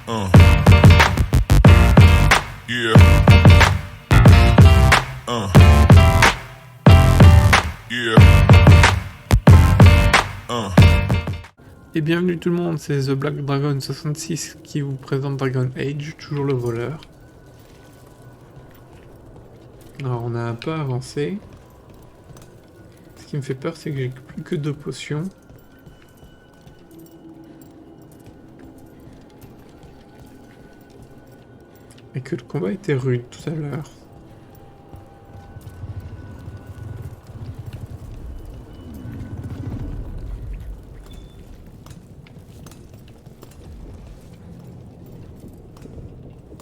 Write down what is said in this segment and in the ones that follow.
Uh, yeah. Yeah. Et bienvenue tout le monde, c'est The Black Dragon 66 qui vous présente Dragon Age, toujours le voleur. Alors on a un peu avancé. Ce qui me fait peur, c'est que j'ai plus que 2 potions. Et que le combat était rude tout à l'heure.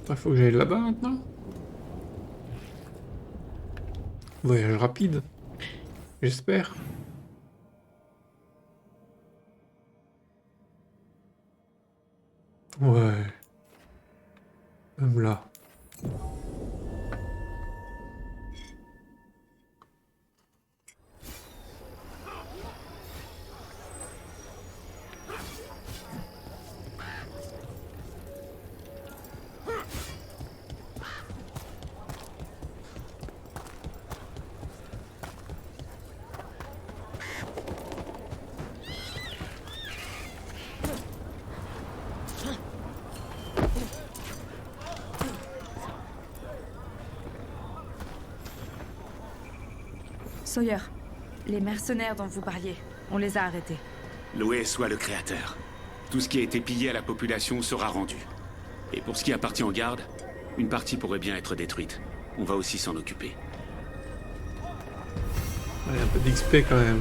Il faut que j'aille là-bas maintenant. Voyage rapide. J'espère. Ouais. Même là. Sawyer, les mercenaires dont vous parliez, on les a arrêtés. Loué soit le créateur. Tout ce qui a été pillé à la population sera rendu. Et pour ce qui appartient aux gardes, une partie pourrait bien être détruite. On va aussi s'en occuper. Ouais, un peu d'XP quand même.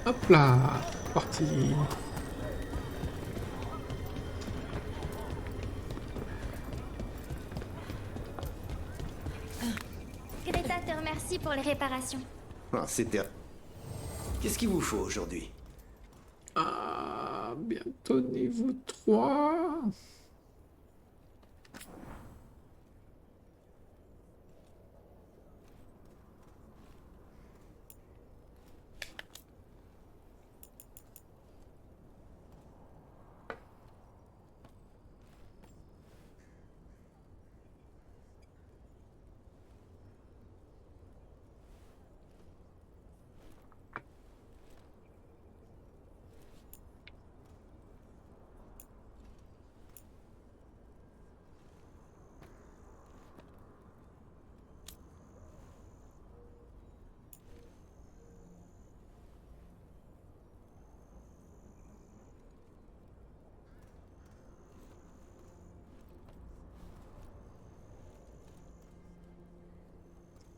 Hop là, parti. Greta te remercie pour les réparations. Ah, c'était... Qu'est-ce qu'il vous faut aujourd'hui? Ah, bientôt niveau 3.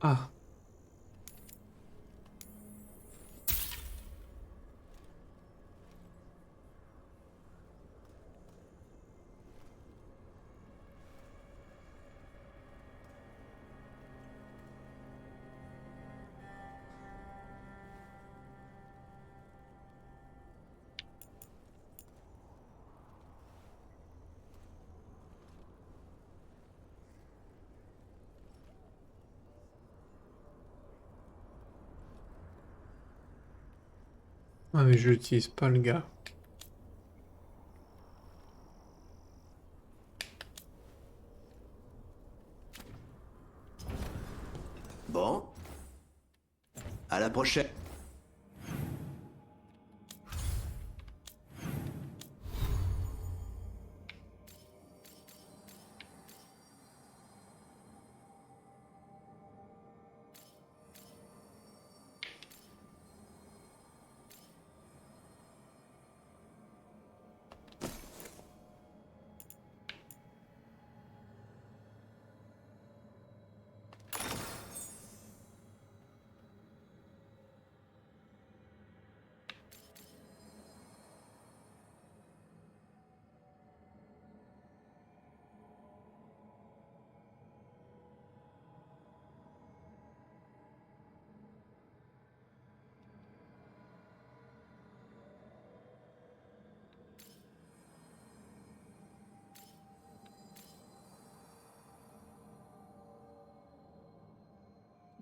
Ah. Ah mais je l'utilise pas le gars. Bon. À la prochaine.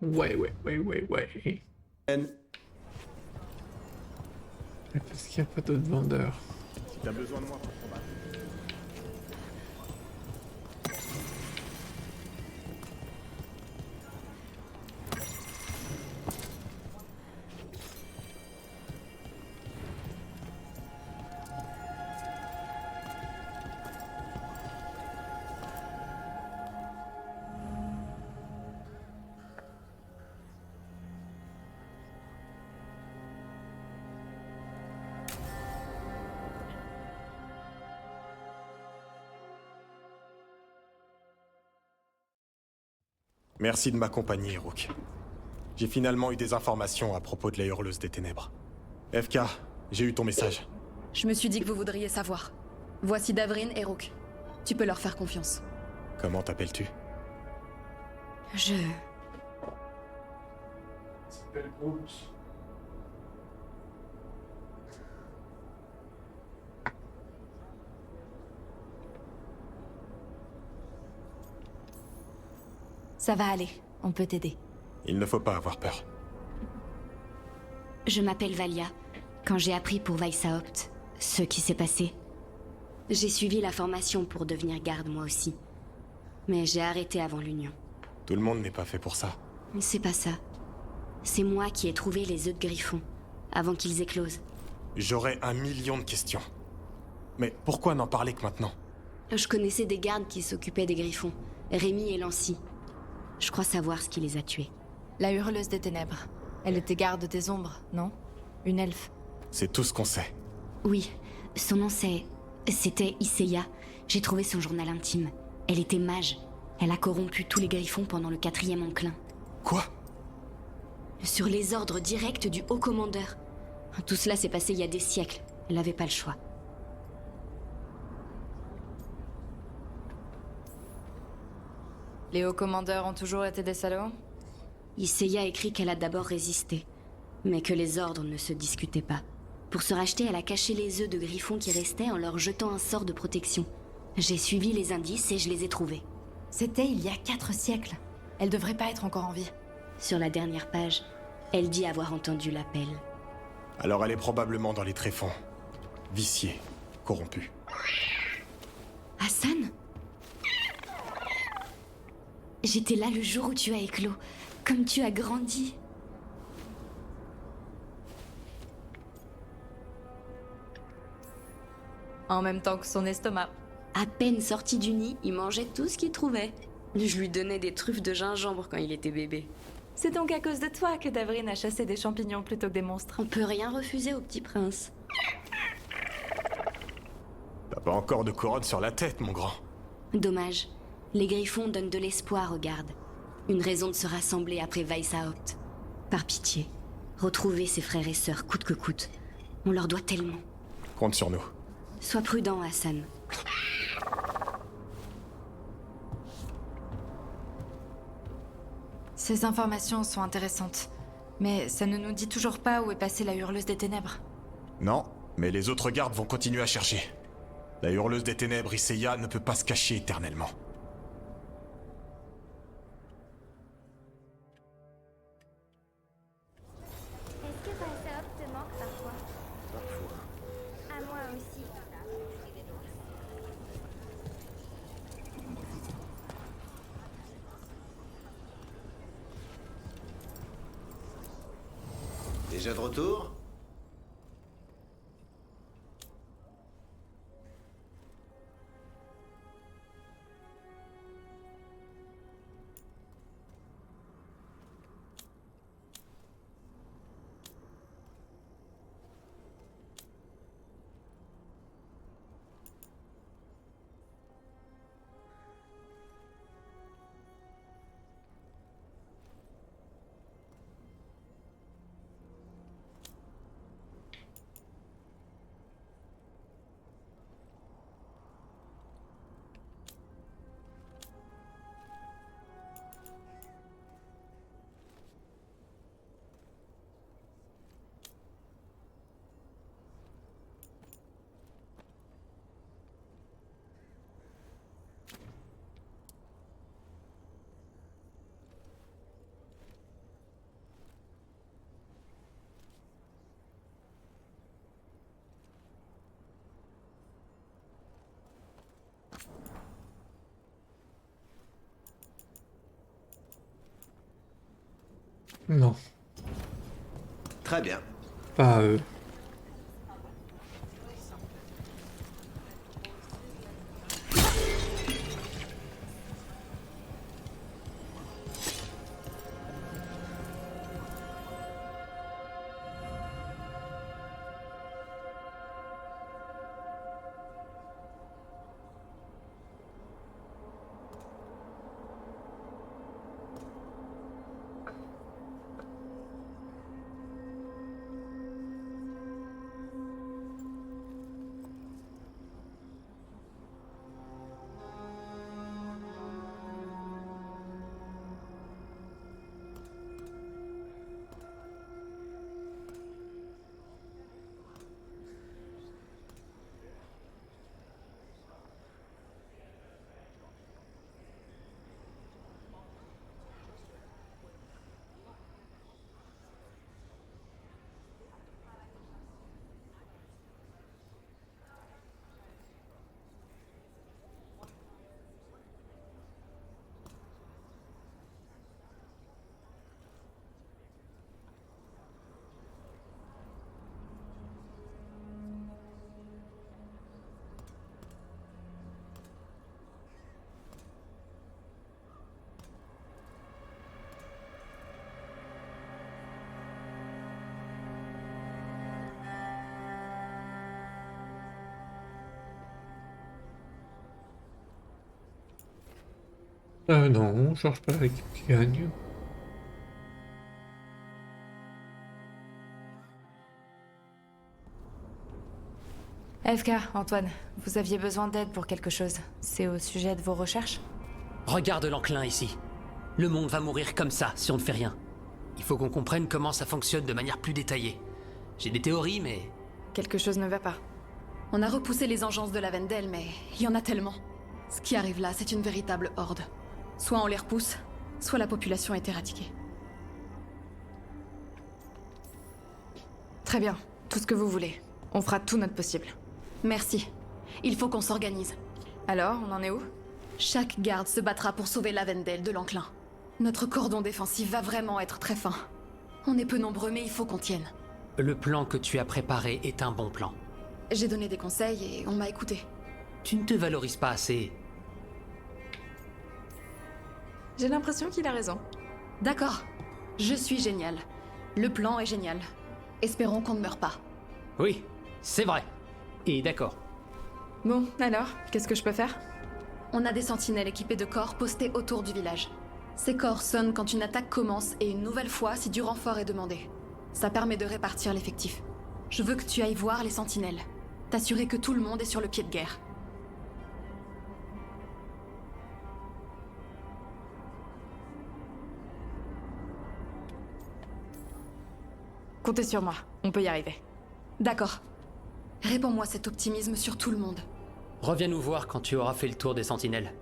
Ouais. Parce qu'il n'y a pas d'autres vendeurs. T'as besoin de moi pour combattre. Merci de m'accompagner, Rook. J'ai finalement eu des informations à propos de la Hurleuse des Ténèbres. FK, j'ai eu ton message. Je me suis dit que vous voudriez savoir. Voici Davrin et Rook. Tu peux leur faire confiance. Comment t'appelles-tu? Je... Ça va aller, on peut t'aider. Il ne faut pas avoir peur. Je m'appelle Valia. Quand j'ai appris pour Weishaupt ce qui s'est passé, j'ai suivi la formation pour devenir garde moi aussi. Mais j'ai arrêté avant l'Union. Tout le monde n'est pas fait pour ça. C'est pas ça. C'est moi qui ai trouvé les œufs de griffon, avant qu'ils éclosent. J'aurais 1 million de questions. Mais pourquoi n'en parler que maintenant? Je connaissais des gardes qui s'occupaient des griffons, Rémi et Lancy. Je crois savoir ce qui les a tués. La Hurleuse des Ténèbres. Elle était garde des ombres, non? Une elfe. C'est tout ce qu'on sait. Oui, son nom c'était Iseya. J'ai trouvé son journal intime. Elle était mage. Elle a corrompu tous les griffons pendant le 4e enclin. Quoi? Sur les ordres directs du haut commandeur. Tout cela s'est passé il y a des siècles. Elle n'avait pas le choix. Les hauts commandeurs ont toujours été des salauds? Iseya écrit qu'elle a d'abord résisté, mais que les ordres ne se discutaient pas. Pour se racheter, elle a caché les œufs de griffons qui restaient en leur jetant un sort de protection. J'ai suivi les indices et je les ai trouvés. C'était il y a 4 siècles. Elle devrait pas être encore en vie. Sur la dernière page, elle dit avoir entendu l'appel. Alors elle est probablement dans les tréfonds. Viciée, corrompue. Hassan? J'étais là le jour où tu as éclos, comme tu as grandi. En même temps que son estomac. À peine sorti du nid, il mangeait tout ce qu'il trouvait. Je lui donnais des truffes de gingembre quand il était bébé. C'est donc à cause de toi que Davrin a chassé des champignons plutôt que des monstres. On peut rien refuser au petit prince. T'as pas encore de couronne sur la tête, mon grand. Dommage. Les griffons donnent de l'espoir aux gardes. Une raison de se rassembler après Weishaupt. Par pitié, retrouvez ses frères et sœurs coûte que coûte. On leur doit tellement. Compte sur nous. Sois prudent, Hassan. Ces informations sont intéressantes. Mais ça ne nous dit toujours pas où est passée la Hurleuse des Ténèbres. Non, mais les autres gardes vont continuer à chercher. La Hurleuse des Ténèbres, Iseya, ne peut pas se cacher éternellement. Est-ce que Weishaupt te manque parfois? Parfois. À moi aussi. Déjà de retour? Non, Très bien. pas eux. Non, on change pas l'équipe qui gagne. FK, Antoine, vous aviez besoin d'aide pour quelque chose. C'est au sujet de vos recherches? Regarde l'enclin ici. Le monde va mourir comme ça si on ne fait rien. Il faut qu'on comprenne comment ça fonctionne de manière plus détaillée. J'ai des théories, mais... Quelque chose ne va pas. On a repoussé les engences de Lavendel, mais il y en a tellement. Ce qui arrive là, c'est une véritable horde. Soit on les repousse, soit la population est éradiquée. Très bien, tout ce que vous voulez. On fera tout notre possible. Merci. Il faut qu'on s'organise. Alors, on en est où? Chaque garde se battra pour sauver Lavendel de l'enclin. Notre cordon défensif va vraiment être très fin. On est peu nombreux, mais il faut qu'on tienne. Le plan que tu as préparé est un bon plan. J'ai donné des conseils et on m'a écouté. Tu ne te valorises pas assez. J'ai l'impression qu'il a raison. D'accord. Je suis génial. Le plan est génial. Espérons qu'on ne meure pas. Oui, c'est vrai. Et d'accord. Bon, alors, qu'est-ce que je peux faire? On a des sentinelles équipées de corps postés autour du village. Ces corps sonnent quand une attaque commence et une nouvelle fois si du renfort est demandé. Ça permet de répartir l'effectif. Je veux que tu ailles voir les sentinelles. T'assurer que tout le monde est sur le pied de guerre. Comptez sur moi, on peut y arriver. D'accord. Répands-moi cet optimisme sur tout le monde. Reviens nous voir quand tu auras fait le tour des sentinelles.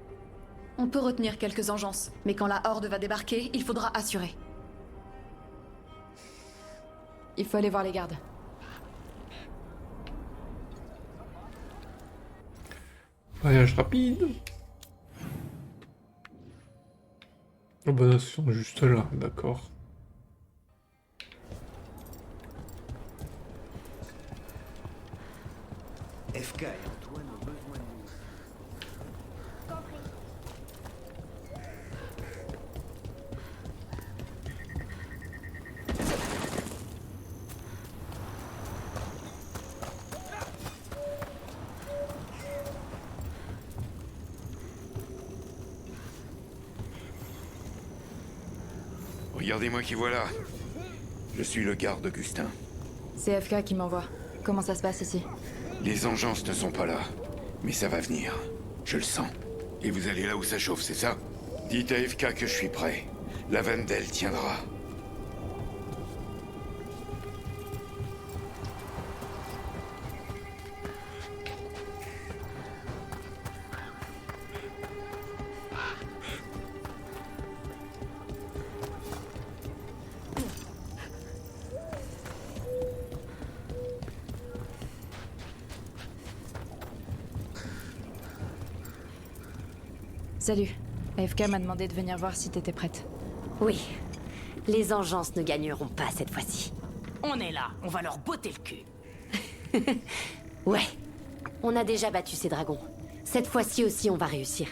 On peut retenir quelques engences, mais quand la horde va débarquer, il faudra assurer. Il faut aller voir les gardes. Voyage rapide. Oh bah, ils sont juste là, d'accord. FK et Antoine ont besoin de nous. Compris. Regardez-moi qui voilà. Je suis le garde Augustin. C'est FK qui m'envoie. Comment ça se passe ici? Les engences ne sont pas là. Mais ça va venir. Je le sens. Et vous allez là où ça chauffe, c'est ça? Dites à FK que je suis prêt. Lavendel tiendra. Salut. AFK m'a demandé de venir voir si t'étais prête. Oui. Les engences ne gagneront pas cette fois-ci. On est là, on va leur botter le cul. Ouais. On a déjà battu ces dragons. Cette fois-ci aussi, on va réussir.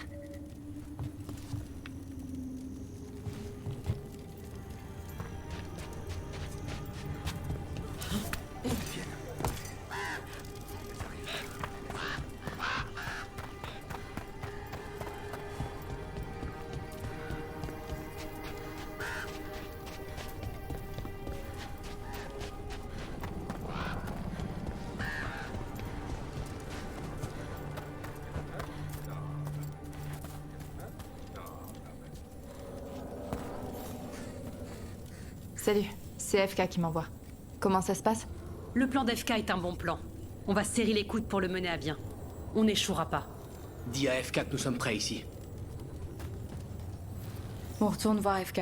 Salut, c'est FK qui m'envoie. Comment ça se passe? Le plan d'FK est un bon plan. On va serrer les coudes pour le mener à bien. On n'échouera pas. Dis à FK que nous sommes prêts ici. On retourne voir FK.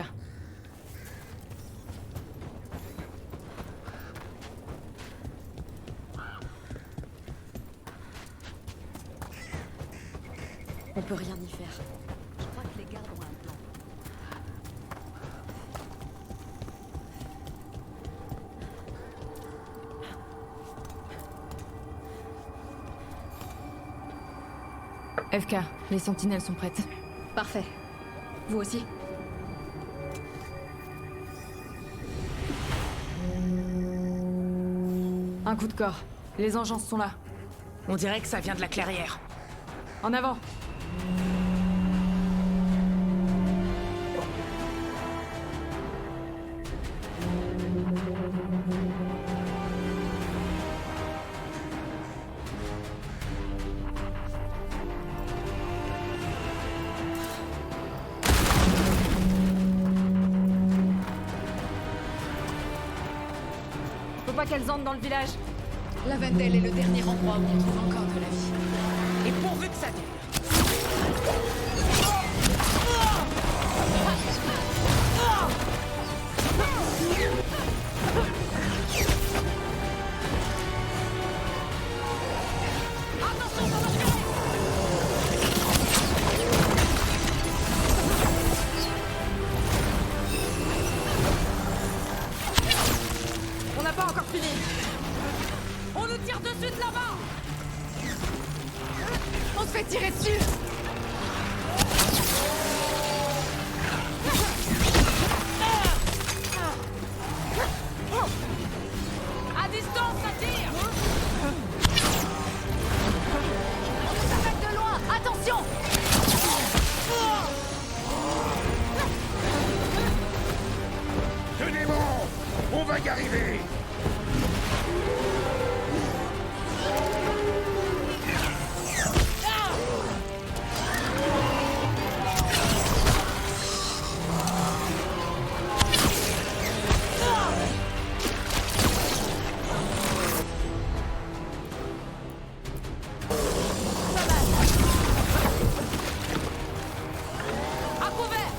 On peut rien y faire. Je crois que les gardes ont un plan. FK, les sentinelles sont prêtes. Parfait. Vous aussi? Un coup de corps. Les engences sont là. On dirait que ça vient de la clairière. En avant! Faut pas qu'elles entrent dans le village. La Vendel est le dernier endroit où on trouve encore de la vie. Et pourvu que ça dure. On n'a pas encore fini. On nous tire dessus de là-bas. On se fait tirer dessus. À distance, ça tire. On nous attaque de loin. Attention. Tenez bon! On va y arriver! À couvert.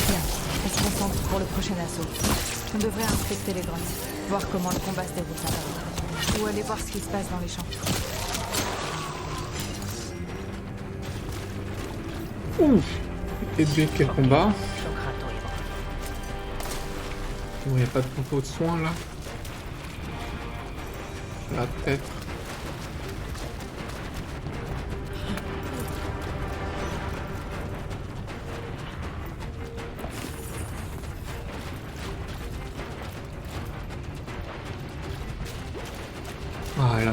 Bien, on se concentre pour le prochain assaut. On devrait inspecter les grottes, voir comment le combat se déroule là-bas. Ou aller voir ce qui se passe dans les champs. Ouf. Et bien quel combat. Bon, y a pas de propos de soins là. La tête. Voilà.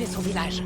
son village.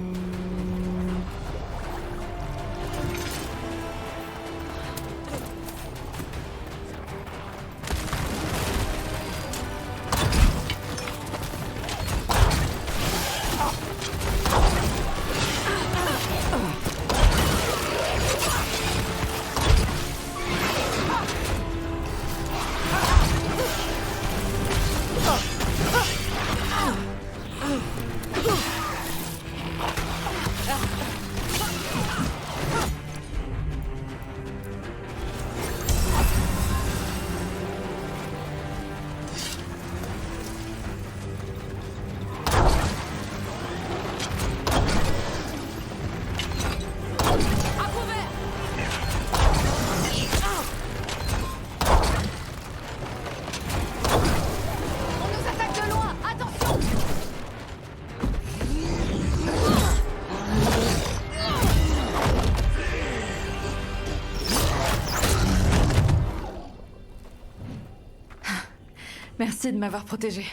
Merci de m'avoir protégée.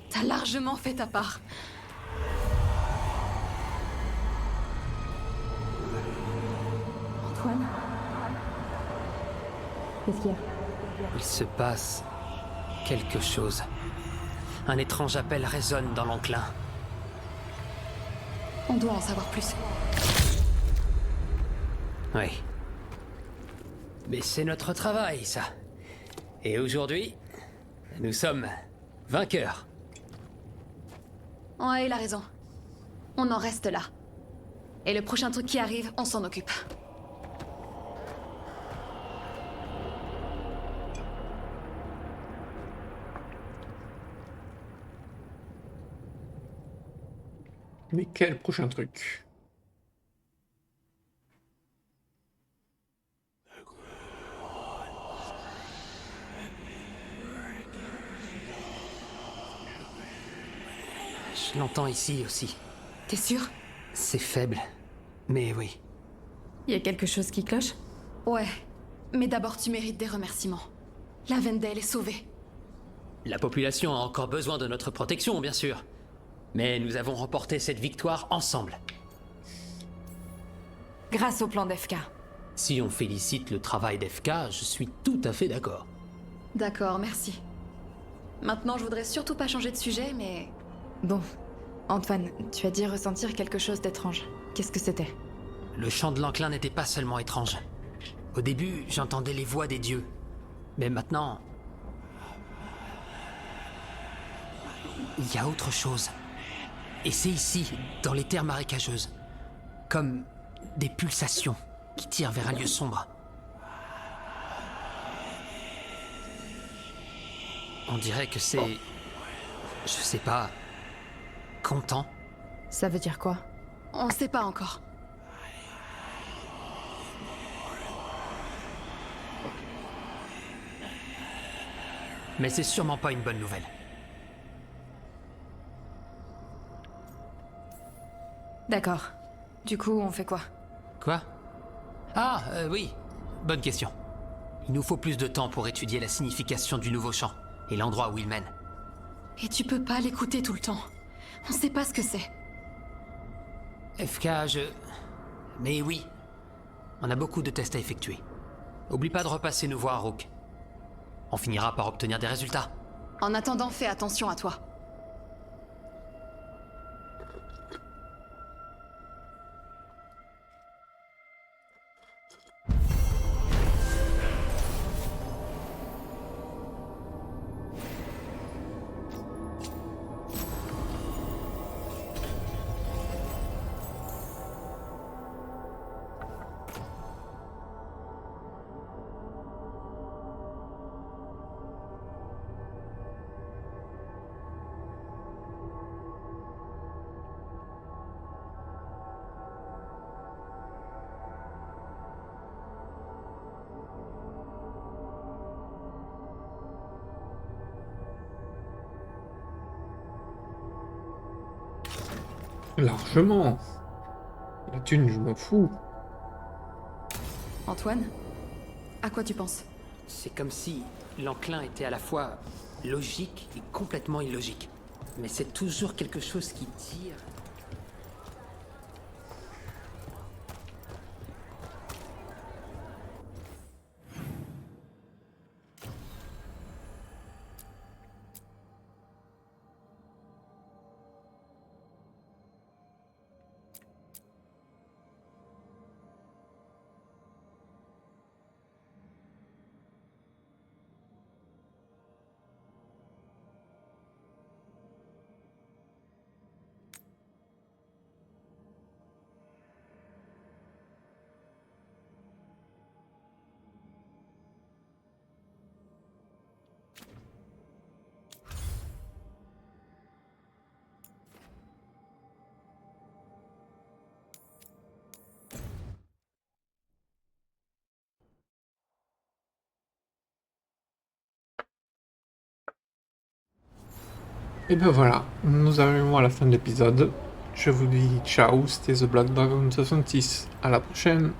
T'as largement fait ta part. Antoine? Qu'est-ce qu'il y a? Il se passe quelque chose. Un étrange appel résonne dans l'enclin. On doit en savoir plus. Oui. Mais c'est notre travail, ça. Et aujourd'hui, nous sommes vainqueurs. Ouais, il a raison. On en reste là. Et le prochain truc qui arrive, on s'en occupe. Mais quel prochain truc? Je l'entends ici aussi. T'es sûr? C'est faible, mais oui. Y a quelque chose qui cloche? Ouais. Mais d'abord, tu mérites des remerciements. La Vendel est sauvée. La population a encore besoin de notre protection, bien sûr. Mais nous avons remporté cette victoire ensemble. Grâce au plan d'FK. Si on félicite le travail d'FK, je suis tout à fait d'accord. D'accord, merci. Maintenant, je voudrais surtout pas changer de sujet, mais... Bon. Antoine, tu as dit ressentir quelque chose d'étrange. Qu'est-ce que c'était? Le chant de l'enclin n'était pas seulement étrange. Au début, j'entendais les voix des dieux. Mais maintenant... il y a autre chose. Et c'est ici, dans les terres marécageuses. Comme des pulsations qui tirent vers un lieu sombre. On dirait que c'est... je sais pas... content. Ça veut dire quoi? On sait pas encore. Mais c'est sûrement pas une bonne nouvelle. D'accord. Du coup, on fait quoi? Quoi? Ah, oui. Bonne question. Il nous faut plus de temps pour étudier la signification du nouveau chant et l'endroit où il mène. Et tu peux pas l'écouter tout le temps. On sait pas ce que c'est. FK, mais oui. On a beaucoup de tests à effectuer. Oublie pas de repasser nous voir, Rook. On finira par obtenir des résultats. En attendant, fais attention à toi. Largement. La thune, je m'en fous. Antoine? À quoi tu penses? C'est comme si l'enclin était à la fois logique et complètement illogique. Mais c'est toujours quelque chose qui tire Et ben voilà, nous arrivons à la fin de l'épisode. Je vous dis ciao, c'était The Black Dragon 66. À la prochaine.